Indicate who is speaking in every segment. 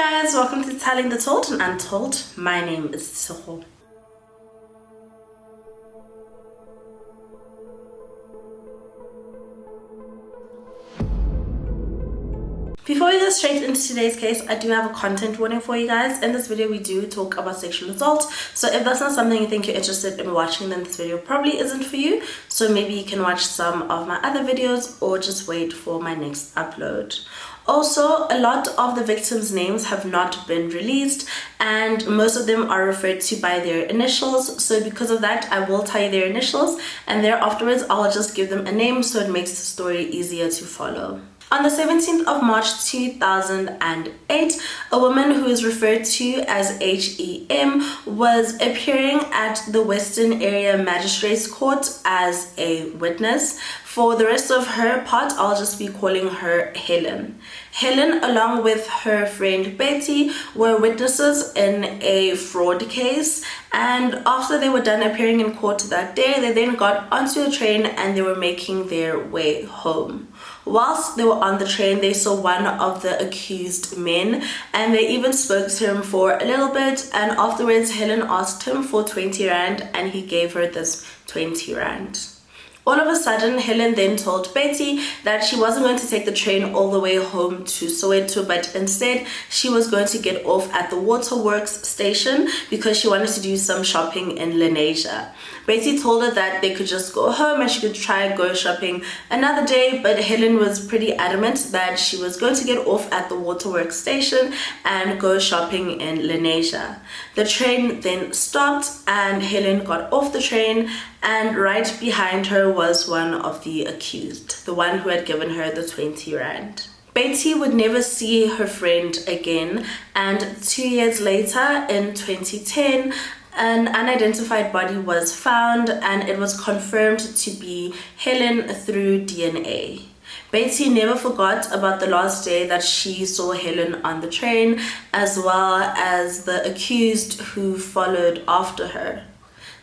Speaker 1: guys, welcome to Telling the Told and Untold. My name is Tshego. Before we go straight into today's case, I do have a content warning for you guys. In this video, we do talk about sexual assault. So if that's not something you think you're interested in watching, then this video probably isn't for you. So maybe you can watch some of my other videos or just wait for my next upload. Also, a lot of the victims' names have not been released and most of them are referred to by their initials. So because of that, I will tell you their initials and there afterwards I'll just give them a name so it makes the story easier to follow. On the 17th of March 2008, a woman who is referred to as HEM was appearing at the Western Area Magistrates Court as a witness. For the rest of her part, I'll just be calling her Helen. Helen, along with her friend Betty, were witnesses in a fraud case, and after they were done appearing in court that day, they then got onto a train and they were making their way home. Whilst they were on the train, they saw one of the accused men and they even spoke to him for a little bit, and afterwards Helen asked him for 20 rand and he gave her this 20 rand. All of a sudden, Helen then told Betty that she wasn't going to take the train all the way home to Soweto, but instead she was going to get off at the Waterworks station because she wanted to do some shopping in Lenasia. Betty told her that they could just go home and she could try go shopping another day, but Helen was pretty adamant that she was going to get off at the Waterworks station and go shopping in Lenasia. The train then stopped and Helen got off the train, and right behind her was one of the accused, the one who had given her the 20 rand. Betty would never see her friend again, and 2 years later in 2010, an unidentified body was found and it was confirmed to be Helen through DNA. Betty never forgot about the last day that she saw Helen on the train, as well as the accused who followed after her.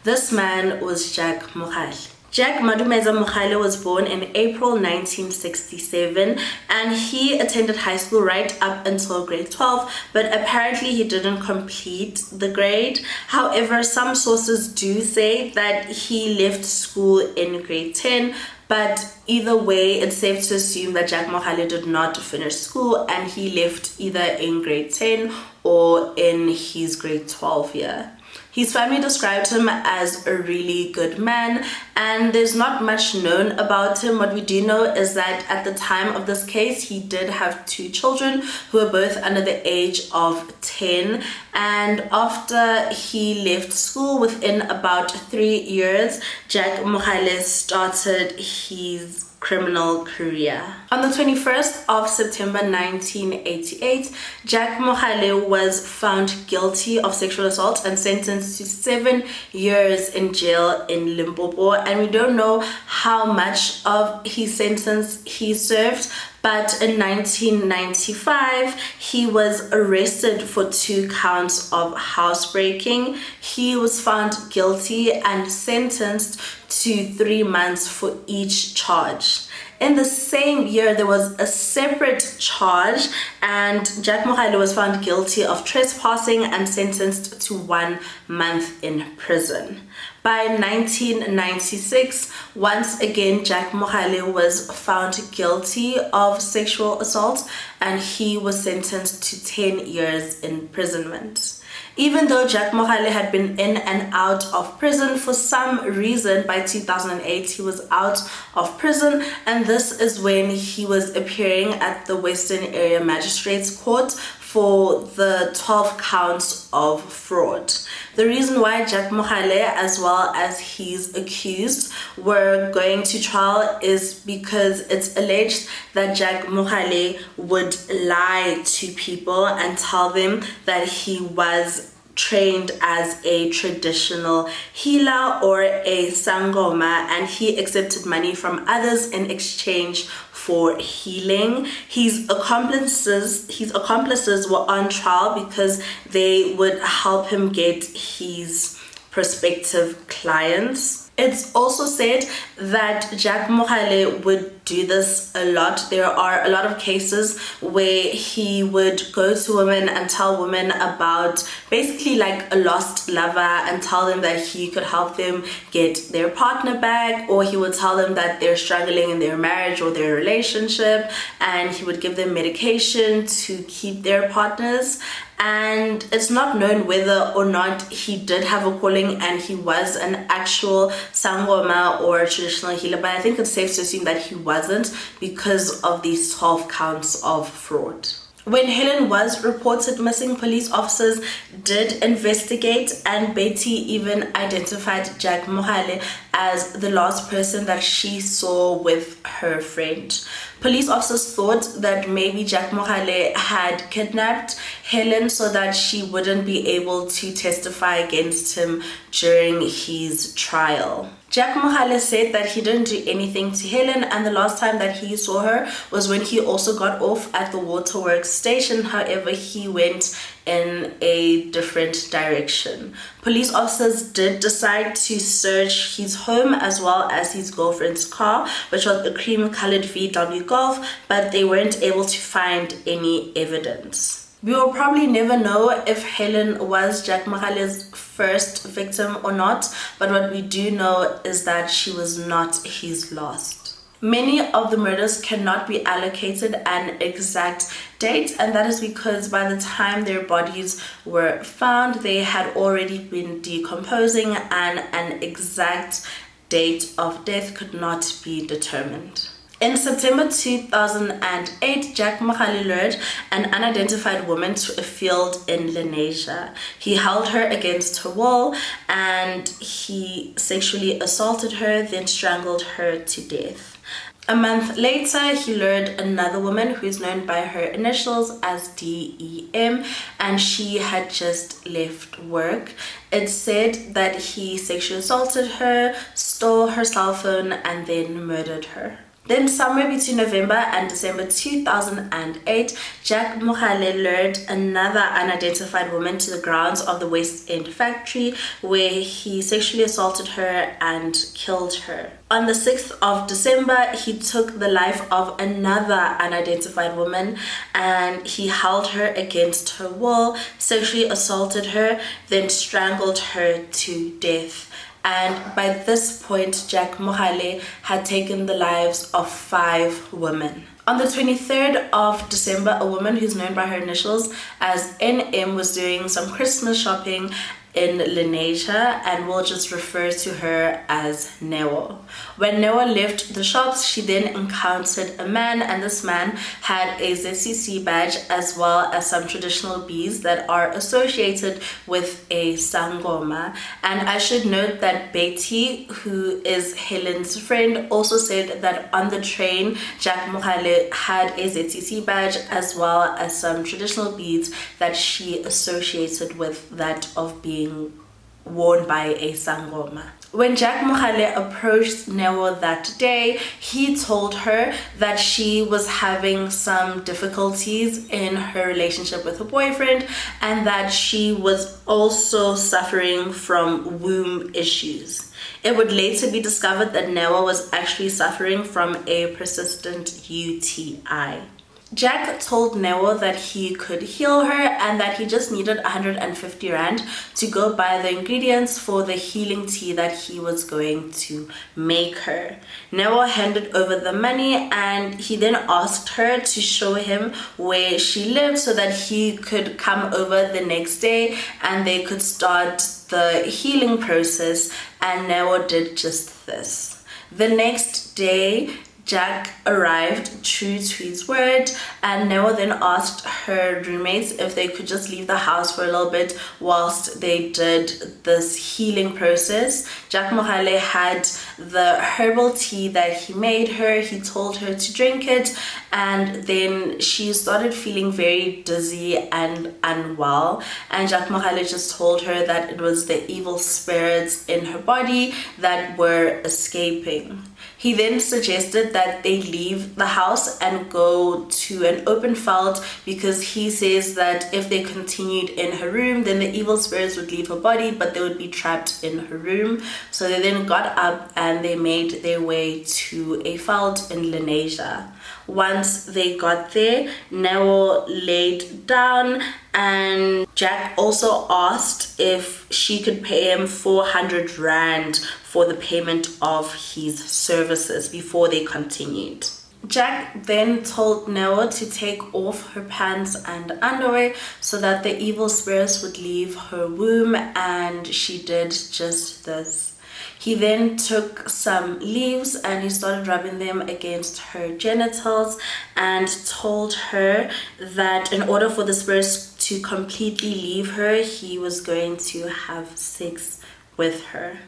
Speaker 1: This man was Jack Mogale. Jack Madumeza Mogale was born in April 1967 and he attended high school right up until grade 12, but apparently he didn't complete the grade. However, some sources do say that he left school in grade 10, but either way, it's safe to assume that Jack Mogale did not finish school and he left either in grade 10 or in his grade 12 year. His family described him as a really good man, and there's not much known about him. What we do know is that at the time of this case, he did have 2 children who were both under the age of 10. And after he left school, within about 3 years, Jack Mogale started his criminal career. On the 21st of September 1988, Jack Mogale was found guilty of sexual assault and sentenced to 7 years in jail in Limpopo, and we don't know how much of his sentence he served, but in 1995 he was arrested for 2 counts of housebreaking. He was found guilty and sentenced to 3 months for each charge. In the same year, there was a separate charge and Jack Mogale was found guilty of trespassing and sentenced to 1 month in prison. By 1996, once again, Jack Mogale was found guilty of sexual assault and he was sentenced to 10 years imprisonment. Even though Jack Mogale had been in and out of prison, for some reason by 2008 he was out of prison, and this is when he was appearing at the Western Area Magistrates Court for the 12 counts of fraud. The reason why Jack Mogale as well as his accused were going to trial is because it's alleged that Jack Mogale would lie to people and tell them that he was trained as a traditional healer or a sangoma, and he accepted money from others in exchange for healing. His accomplices were on trial because they would help him get his prospective clients. It's also said that Jack Mogale would do this a lot. There are a lot of cases where he would go to women and tell women about basically like a lost lover and tell them that he could help them get their partner back, or he would tell them that they're struggling in their marriage or their relationship, and he would give them medication to keep their partners. And it's not known whether or not he did have a calling and he was an actual sangoma or traditional healer, but I think it's safe to assume that he wasn't because of these 12 counts of fraud. When Helen was reported missing, police officers did investigate, and Betty even identified Jack Mogale as the last person that she saw with her friend. Police officers thought that maybe Jack Mogale had kidnapped Helen so that she wouldn't be able to testify against him during his trial. Jack Mogale said that he didn't do anything to Helen, and the last time that he saw her was when he also got off at the waterworks station. However, he went in a different direction. Police officers did decide to search his home as well as his girlfriend's car, which was a cream-colored VW Golf, but they weren't able to find any evidence. We will probably never know if Helen was Jack Mogale's first victim or not, but what we do know is that she was not his last. Many of the murders cannot be allocated an exact date, and that is because by the time their bodies were found, they had already been decomposing, and an exact date of death could not be determined. In September 2008, Jack Mogale lured an unidentified woman to a field in Lenasia. He held her against her will and he sexually assaulted her, then strangled her to death. A month later, he lured another woman who is known by her initials as DEM, and she had just left work. It's said that he sexually assaulted her, stole her cell phone, and then murdered her. Then somewhere between November and December 2008, Jack Mogale lured another unidentified woman to the grounds of the West End factory where he sexually assaulted her and killed her. On the 6th of December, he took the life of another unidentified woman and he held her against her will, sexually assaulted her, then strangled her to death. And by this point, Jack Mogale had taken the lives of 5 women. On the 23rd of December, a woman who's known by her initials as NM was doing some Christmas shopping in Lenasia, and we'll just refer to her as Neo. When Neo left the shops, she then encountered a man, and this man had a ZCC badge as well as some traditional beads that are associated with a sangoma. And I should note that Betty, who is Helen's friend, also said that on the train, Jack Mogale had a ZCC badge as well as some traditional beads that she associated with that of being worn by a sangoma. When Jack Mogale approached Neo that day, he told her that she was having some difficulties in her relationship with her boyfriend and that she was also suffering from womb issues. It would later be discovered that Neo was actually suffering from a persistent UTI. Jack told Neo that he could heal her and that he just needed 150 rand to go buy the ingredients for the healing tea that he was going to make her. Neo handed over the money and he then asked her to show him where she lived so that he could come over the next day and they could start the healing process, and Neo did just this. The next day, Jack arrived true to his word, and Neo then asked her roommates if they could just leave the house for a little bit whilst they did this healing process. Jack Mogale had the herbal tea that he made her. He told her to drink it, and then she started feeling very dizzy and unwell, and Jack Mogale just told her that it was the evil spirits in her body that were escaping. He then suggested that they leave the house and go to an open field because he says that if they continued in her room, then the evil spirits would leave her body, but they would be trapped in her room. So they then got up and they made their way to a field in Lenasia. Once they got there, Neo laid down, and Jack also asked if she could pay him 400 rand for the payment of his services before they continued. Jack then told Neo to take off her pants and underwear so that the evil spirits would leave her womb, and she did just this. He then took some leaves and he started rubbing them against her genitals and told her that in order for the spirits to completely leave her, he was going to have sex with her.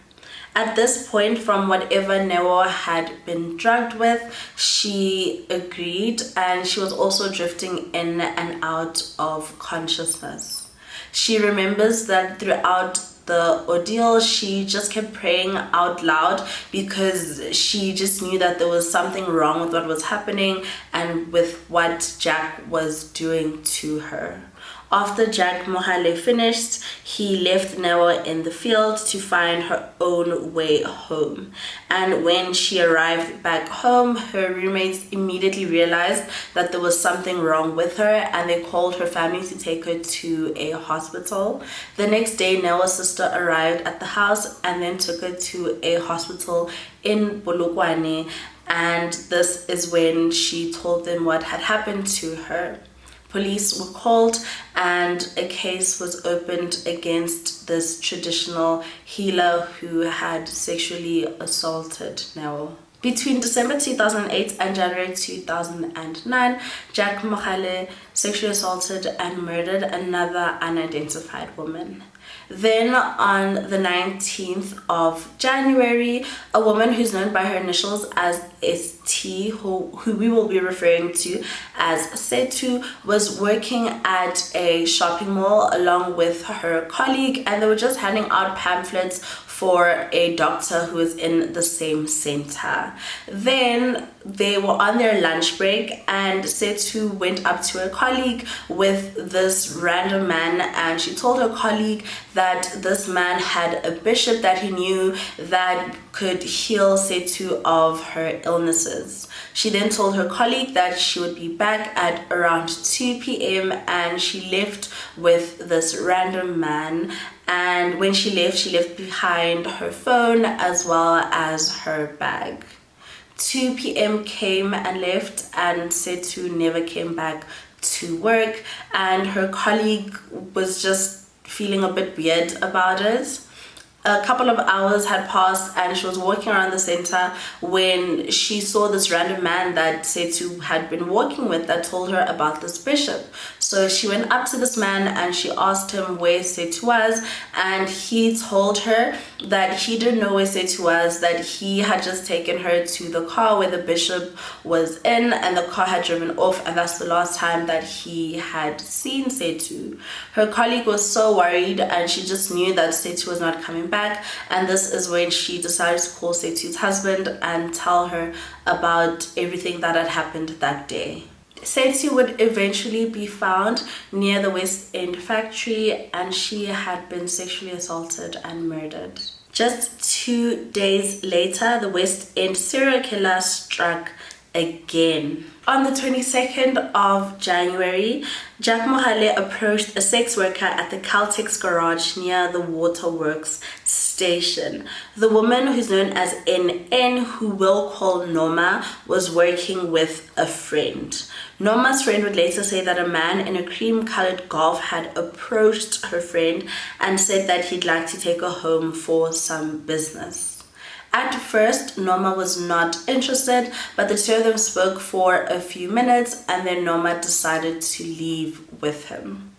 Speaker 1: At this point, from whatever Neo had been drugged with, she agreed, and she was also drifting in and out of consciousness. She remembers that throughout the ordeal, she just kept praying out loud because she just knew that there was something wrong with what was happening and with what Jack was doing to her. After Jack Mogale finished, he left Neo in the field to find her own way home. And when she arrived back home, her roommates immediately realized that there was something wrong with her, and they called her family to take her to a hospital. The next day, Neo's sister arrived at the house and then took her to a hospital in Polokwane, and this is when she told them what had happened to her. Police were called and a case was opened against this traditional healer who had sexually assaulted Neo. Between December 2008 and January 2009, Jack Mogale sexually assaulted and murdered another unidentified woman. Then on the 19th of January, a woman who's known by her initials as ST, who we will be referring to as Setu, was working at a shopping mall along with her colleague, and they were just handing out pamphlets for a doctor who was in the same center. Then they were on their lunch break and Setu went up to her colleague with this random man, and she told her colleague that this man had a bishop that he knew that could heal Setu of her illnesses. She then told her colleague that she would be back at around 2 p.m. and she left with this random man. And when she left behind her phone as well as her bag. 2 p.m. came and left, and Setu never came back to work, and her colleague was just feeling a bit weird about it. A couple of hours had passed and she was walking around the center when she saw this random man that Setu had been walking with that told her about this bishop. So she went up to this man and she asked him where Setu was, and he told her that he didn't know where Setu was, that he had just taken her to the car where the bishop was in, and the car had driven off, and that's the last time that he had seen Setu. Her colleague was so worried and she just knew that Setu was not coming back, and this is when she decided to call Setu's husband and tell her about everything that had happened that day. Setu would eventually be found near the West End factory, and she had been sexually assaulted and murdered. Just 2 days later, the West End serial killer struck again. On the 22nd of January, Jack Mogale approached a sex worker at the Caltex garage near the Waterworks station. The woman, who's known as NN, who we'll call Norma, was working with a friend. Norma's friend would later say that a man in a cream-colored Golf had approached her friend and said that he'd like to take her home for some business. At first, Norma was not interested, but the two of them spoke for a few minutes and then Norma decided to leave with him.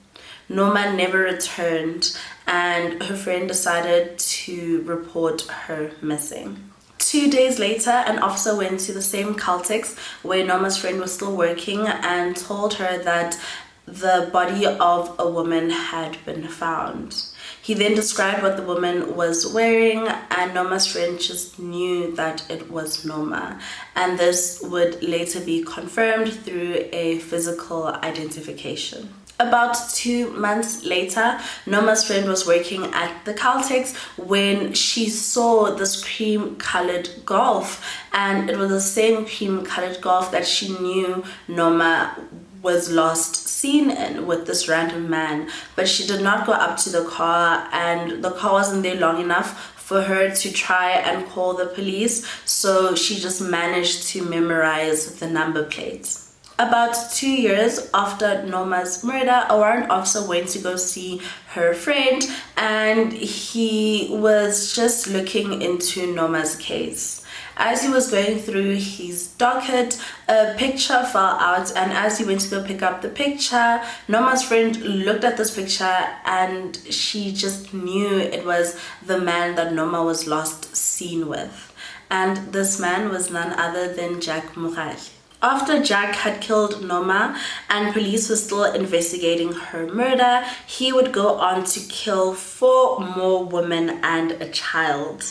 Speaker 1: Norma never returned and her friend decided to report her missing. 2 days later, an officer went to the same Caltex where Norma's friend was still working and told her that the body of a woman had been found. He then described what the woman was wearing, and Noma's friend just knew that it was Noma, and this would later be confirmed through a physical identification. About 2 months later, Noma's friend was working at the Caltex when she saw this cream-colored Golf, and it was the same cream-colored Golf that she knew Noma was last seen in with this random man. But she did not go up to the car, and the car wasn't there long enough for her to try and call the police, so she just managed to memorize the number plates. About 2 years after Noma's murder, a warrant officer went to go see her friend, and he was just looking into Noma's case. As he was going through his docket, a picture fell out, and as he went to go pick up the picture, Noma's friend looked at this picture and she just knew it was the man that Noma was last seen with. And this man was none other than Jack Mogale. After Jack had killed Noma and police were still investigating her murder, he would go on to kill 4 more women and a child.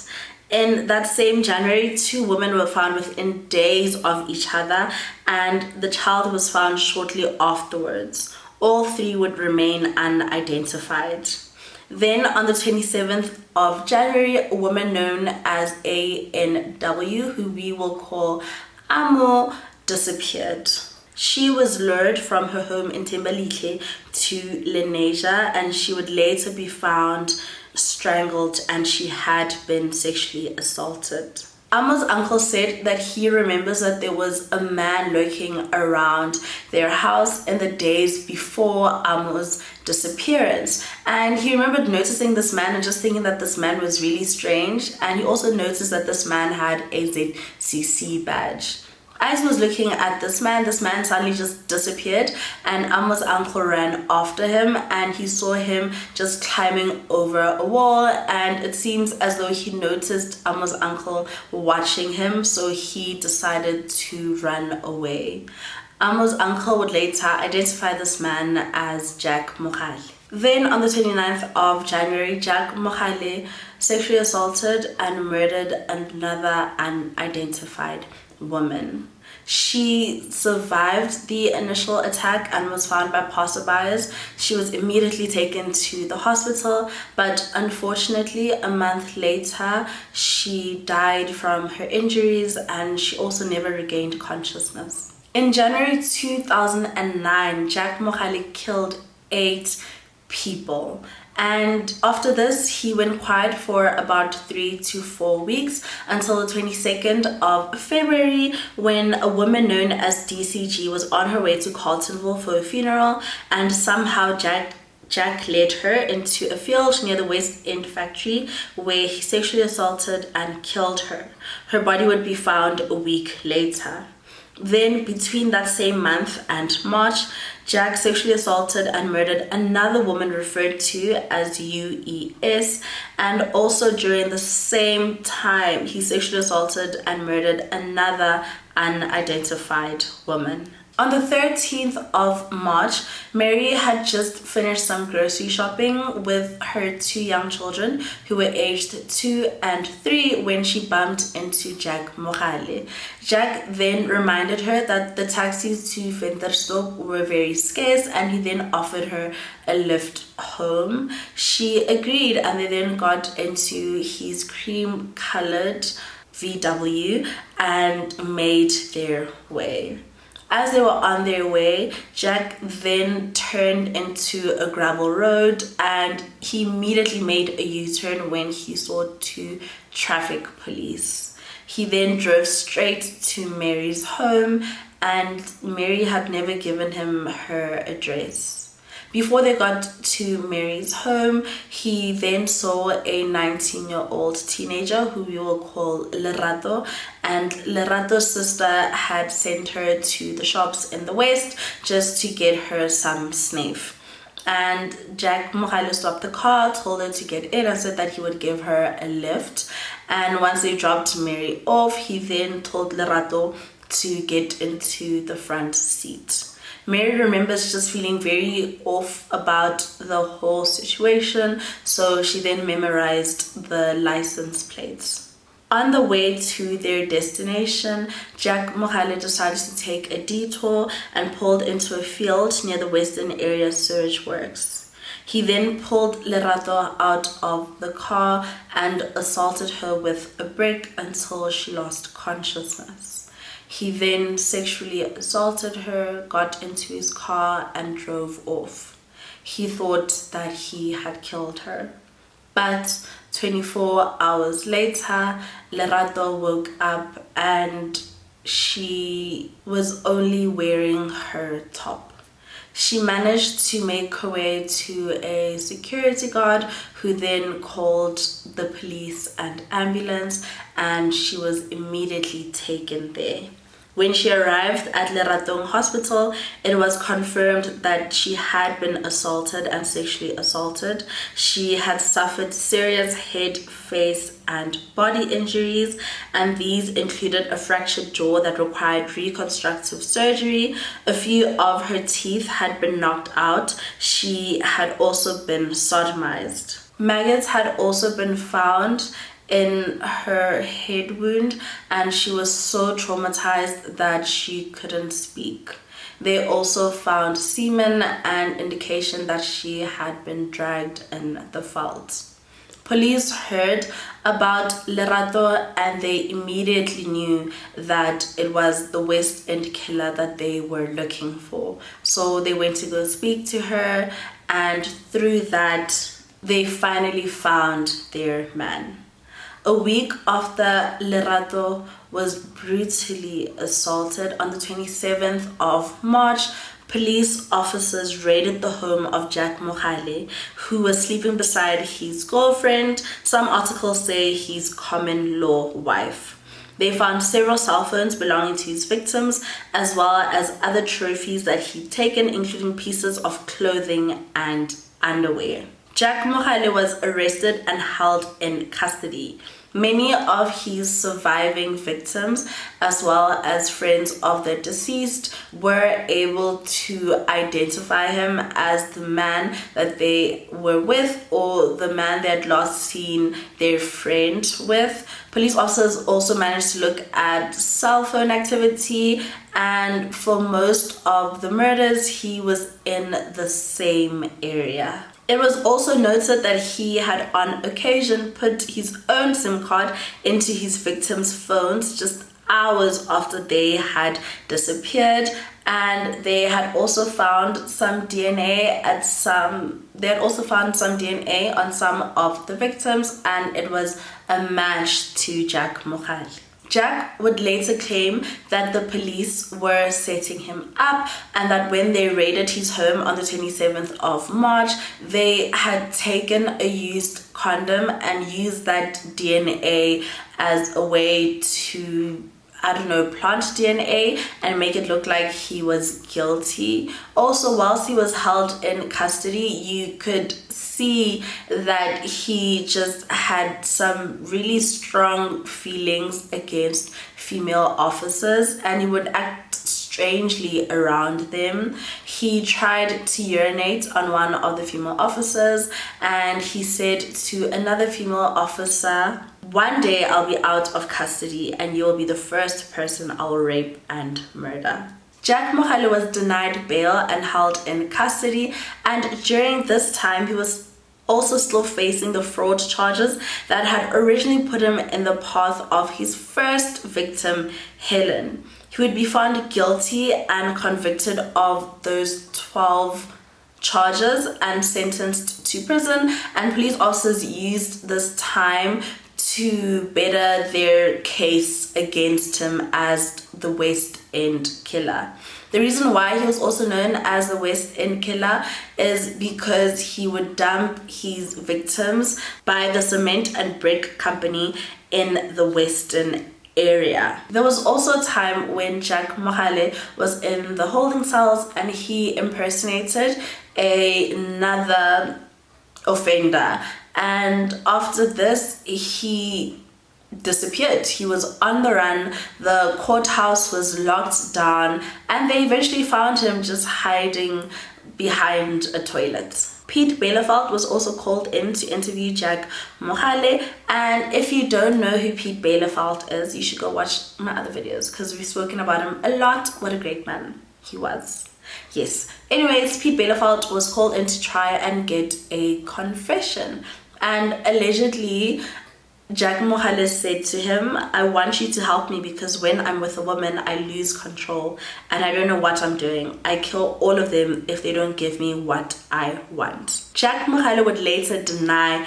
Speaker 1: In that same January, 2 women were found within days of each other, and the child was found shortly afterwards. All 3 would remain unidentified. Then on the 27th of January, a woman known as ANW, who we will call Amo, disappeared. She was lured from her home in Tshego to Lenasia, and she would later be found strangled, and she had been sexually assaulted. Amo's uncle said that he remembers that there was a man lurking around their house in the days before Amo's disappearance, and he remembered noticing this man and just thinking that this man was really strange. And he also noticed that this man had a ZCC badge. As he was looking at this man suddenly just disappeared, and Amo's uncle ran after him, and he saw him just climbing over a wall, and it seems as though he noticed Amo's uncle watching him, so he decided to run away. Amo's uncle would later identify this man as Jack Mogale. Then on the 29th of January, Jack Mogale sexually assaulted and murdered another unidentified woman. She survived the initial attack and was found by passerbys. She was immediately taken to the hospital, but unfortunately a month later she died from her injuries, and she also never regained consciousness. In January 2009, Jack Mogale killed 8 people. And after this, he went quiet for about 3 to 4 weeks until the 22nd of February, when a woman known as DCG was on her way to Carltonville for a funeral, and somehow Jack led her into a field near the West End factory where he sexually assaulted and killed her. Her body would be found a week later. Then between that same month and March, Jack sexually assaulted and murdered another woman referred to as UES, and also during the same time he sexually assaulted and murdered another unidentified woman. On the 13th of March, Mary had just finished some grocery shopping with her 2 young children who were aged 2 and 3 when she bumped into Jack Mogale. Jack then reminded her that the taxis to Ventersdorp were very scarce, and he then offered her a lift home. She agreed, and they then got into his cream-colored VW and made their way. As they were on their way, Jack then turned into a gravel road, and he immediately made a U-turn when he saw 2 traffic police. He then drove straight to Mary's home, and Mary had never given him her address. Before they got to Mary's home, he then saw a 19-year-old teenager who we will call Lerato, and Lerato's sister had sent her to the shops in the West just to get her some sniff. And Jack Mogale stopped the car, told her to get in, and said that he would give her a lift. And once they dropped Mary off, he then told Lerato to get into the front seat. Mary remembers just feeling very off about the whole situation, so she then memorized the license plates. On the way to their destination, Jack Mogale decided to take a detour and pulled into a field near the Western Area Sewage Works. He then pulled Lerato out of the car and assaulted her with a brick until she lost consciousness. He then sexually assaulted her, got into his car, and drove off. He thought that he had killed her. But 24 hours later, Lerato woke up and she was only wearing her top. She managed to make her way to a security guard who then called the police and ambulance, and she was immediately taken there. When she arrived at Leratong Hospital, it was confirmed that she had been assaulted and sexually assaulted. She had suffered serious head, face, and body injuries, and these included a fractured jaw that required reconstructive surgery. A few of her teeth had been knocked out. She had also been sodomized. Maggots had also been found in her head wound, and she was so traumatized that she couldn't speak. They also found semen and indication that she had been dragged in the veldt. Police heard about Lerato and they immediately knew that it was the West End killer that they were looking for. So they went to go speak to her, and through that they finally found their man. A week after Lerato was brutally assaulted, on the 27th of March, police officers raided the home of Jack Mogale, who was sleeping beside his girlfriend, some articles say his common law wife. They found several cell phones belonging to his victims, as well as other trophies that he'd taken, including pieces of clothing and underwear. Jack Mogale was arrested and held in custody. Many of his surviving victims, as well as friends of the deceased, were able to identify him as the man that they were with, or the man they had last seen their friend with. Police officers also managed to look at cell phone activity, and for most of the murders, he was in the same area. It was also noted that he had on occasion put his own SIM card into his victims' phones just hours after they had disappeared, and they had also found some DNA on some of the victims, and it was a match to Jack Mogale. Jack would later claim that the police were setting him up, and that when they raided his home on the 27th of March, they had taken a used condom and used that DNA as a way to, plant DNA and make it look like he was guilty. Also, whilst he was held in custody, you could see that he just had some really strong feelings against female officers, and he would act strangely around them. He tried to urinate on one of the female officers, and he said to another female officer, "One day I'll be out of custody and you'll be the first person I'll rape and murder." Jack Mogale was denied bail and held in custody, and during this time he was also still facing the fraud charges that had originally put him in the path of his first victim, Helen. He would be found guilty and convicted of those 12 charges and sentenced to prison, and police officers used this time to better their case against him as the West End killer. The reason why he was also known as the West End killer is because he would dump his victims by the cement and brick company in the Western area. There was also a time when Jack Mogale was in the holding cells and he impersonated another offender, and after this he disappeared. He was on the run, the courthouse was locked down, and they eventually found him just hiding behind a toilet. Pete Belafelt was also called in to interview Jack Mogale, and if you don't know who Pete Belafelt is, you should go watch my other videos because we've spoken about him a lot. What a great man he was. Yes. Anyways, Pete Belafelt was called in to try and get a confession, and allegedly Jack Mogale said to him, I want you to help me because when I'm with a woman, I lose control and I don't know what I'm doing. I kill all of them if they don't give me what I want. Jack Mogale would later deny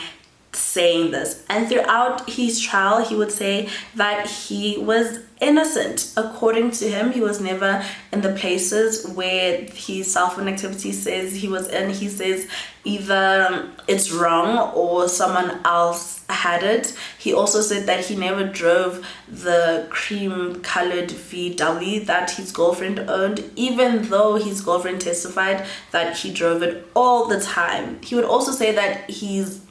Speaker 1: saying this, and throughout his trial he would say that he was innocent. According to him, he was never in the places where his cell phone activity says he was in. He says either it's wrong or someone else had it. He also said that he never drove the cream colored VW that his girlfriend owned, even though his girlfriend testified that he drove it all the time. He would also say that his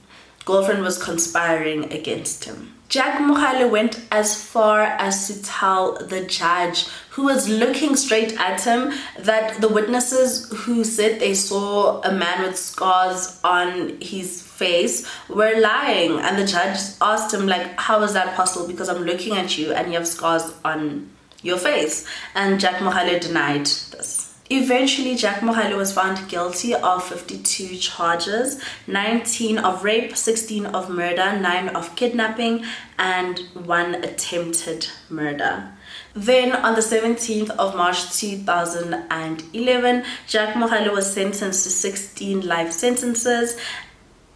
Speaker 1: girlfriend was conspiring against him. Jack Mogale went as far as to tell the judge, who was looking straight at him, that the witnesses who said they saw a man with scars on his face were lying. And the judge asked him, like, how is that possible? Because I'm looking at you and you have scars on your face. And Jack Mogale denied this. Eventually, Jack Mogale was found guilty of 52 charges, 19 of rape, 16 of murder, 9 of kidnapping, and 1 attempted murder. Then on the 17th of March 2011, Jack Mogale was sentenced to 16 life sentences,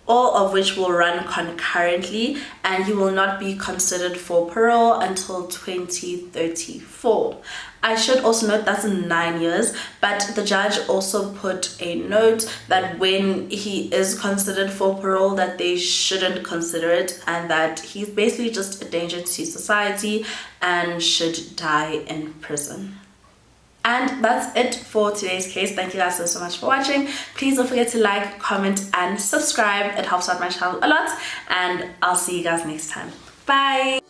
Speaker 1: all of which will run concurrently, and he will not be considered for parole until 2034. I should also note that's 9 years, but the judge also put a note that when he is considered for parole, that they shouldn't consider it, and that he's basically just a danger to society and should die in prison. And that's it for today's case. Thank you guys so much for watching. Please don't forget to like, comment, and subscribe. It helps out my channel a lot. And I'll see you guys next time. Bye!